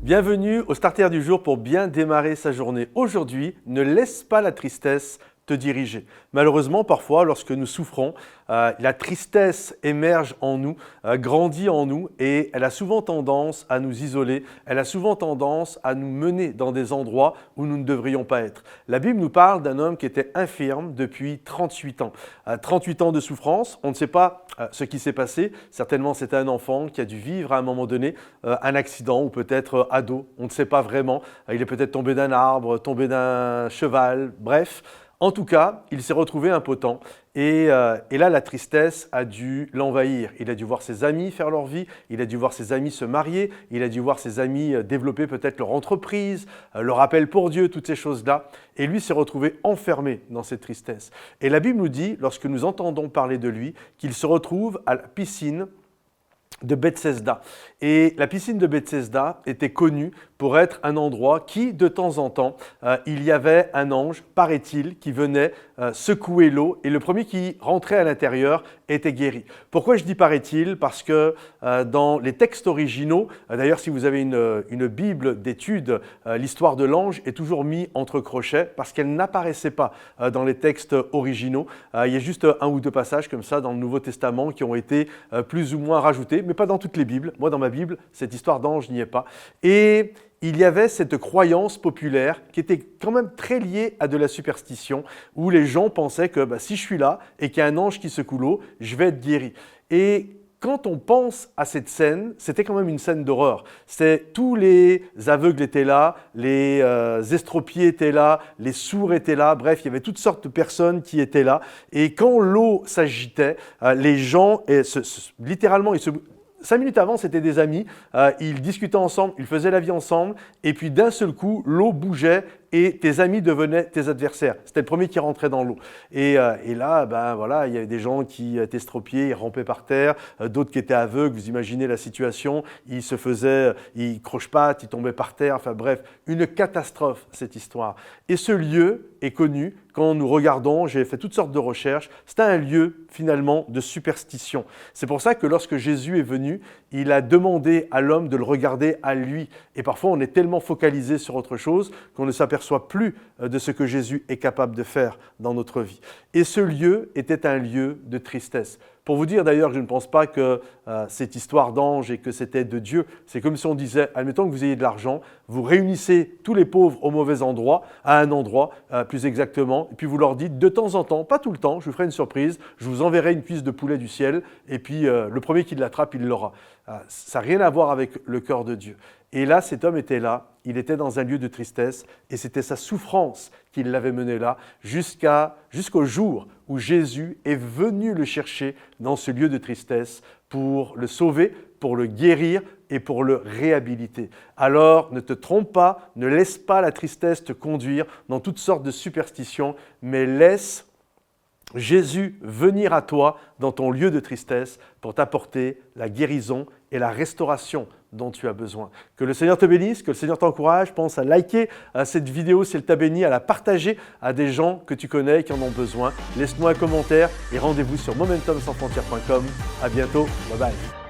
Bienvenue au Starter du jour pour bien démarrer sa journée. Aujourd'hui, ne laisse pas la tristesse te diriger. Malheureusement, parfois, lorsque nous souffrons, la tristesse émerge en nous, grandit en nous et elle a souvent tendance à nous isoler, elle a souvent tendance à nous mener dans des endroits où nous ne devrions pas être. La Bible nous parle d'un homme qui était infirme depuis 38 ans. 38 ans de souffrance, on ne sait pas ce qui s'est passé. Certainement, c'était un enfant qui a dû vivre à un moment donné un accident ou peut-être ado, on ne sait pas vraiment. Il est peut-être tombé d'un arbre, tombé d'un cheval, bref. En tout cas, il s'est retrouvé impotent et là, la tristesse a dû l'envahir. Il a dû voir ses amis faire leur vie, il a dû voir ses amis se marier, il a dû voir ses amis développer peut-être leur entreprise, leur appel pour Dieu, toutes ces choses-là. Et lui s'est retrouvé enfermé dans cette tristesse. Et la Bible nous dit, lorsque nous entendons parler de lui, qu'il se retrouve à la piscine de Bethesda. Et la piscine de Bethesda était connue pour être un endroit qui, de temps en temps, il y avait un ange, paraît-il, qui venait secouer l'eau et le premier qui rentrait à l'intérieur était guéri. Pourquoi je dis paraît-il? Parce que dans les textes originaux, d'ailleurs si vous avez une Bible d'études, l'histoire de l'ange est toujours mise entre crochets parce qu'elle n'apparaissait pas dans les textes originaux. Il y a juste un ou deux passages comme ça dans le Nouveau Testament qui ont été plus ou moins rajoutés, mais pas dans toutes les Bibles. Moi, dans ma Bible, cette histoire d'ange n'y est pas. Et il y avait cette croyance populaire qui était quand même très liée à de la superstition, où les gens pensaient que si je suis là et qu'il y a un ange qui secoue l'eau, je vais être guéri. Et quand on pense à cette scène, c'était quand même une scène d'horreur. Tous les aveugles étaient là, les estropiés étaient là, les sourds étaient là, bref, il y avait toutes sortes de personnes qui étaient là. Et quand l'eau s'agitait, les gens, littéralement, 5 minutes avant, c'était des amis, ils discutaient ensemble, ils faisaient la vie ensemble, et puis d'un seul coup, l'eau bougeait et tes amis devenaient tes adversaires. C'était le premier qui rentrait dans l'eau. Et là, voilà, il y avait des gens qui étaient estropiés, ils rampaient par terre, d'autres qui étaient aveugles, vous imaginez la situation, ils croche-pattes, ils tombaient par terre, enfin bref, une catastrophe cette histoire. Et ce lieu est connu, quand nous regardons, j'ai fait toutes sortes de recherches, c'est un lieu finalement de superstition. C'est pour ça que lorsque Jésus est venu, il a demandé à l'homme de le regarder à lui. Et parfois, on est tellement focalisé sur autre chose qu'on ne s'aperçoit plus de ce que Jésus est capable de faire dans notre vie. Et ce lieu était un lieu de tristesse. Pour vous dire d'ailleurs que je ne pense pas que cette histoire d'ange et que c'était de Dieu, c'est comme si on disait, admettons que vous ayez de l'argent, vous réunissez tous les pauvres au mauvais endroit, à un endroit plus exactement, et puis vous leur dites de temps en temps, pas tout le temps, je vous ferai une surprise, je vous enverrai une cuisse de poulet du ciel, et puis le premier qui l'attrape, il l'aura. Ça n'a rien à voir avec le cœur de Dieu. Et là, cet homme était là, il était dans un lieu de tristesse et c'était sa souffrance qui l'avait mené là jusqu'au jour où Jésus est venu le chercher dans ce lieu de tristesse pour le sauver, pour le guérir et pour le réhabiliter. Alors, ne te trompe pas, ne laisse pas la tristesse te conduire dans toutes sortes de superstitions, mais laisse Jésus venir à toi dans ton lieu de tristesse pour t'apporter la guérison et la restauration dont tu as besoin. Que le Seigneur te bénisse, que le Seigneur t'encourage. Pense à liker cette vidéo si elle t'a béni, à la partager à des gens que tu connais et qui en ont besoin. Laisse-moi un commentaire et rendez-vous sur momentumsansfrontières.com. À bientôt. Bye bye.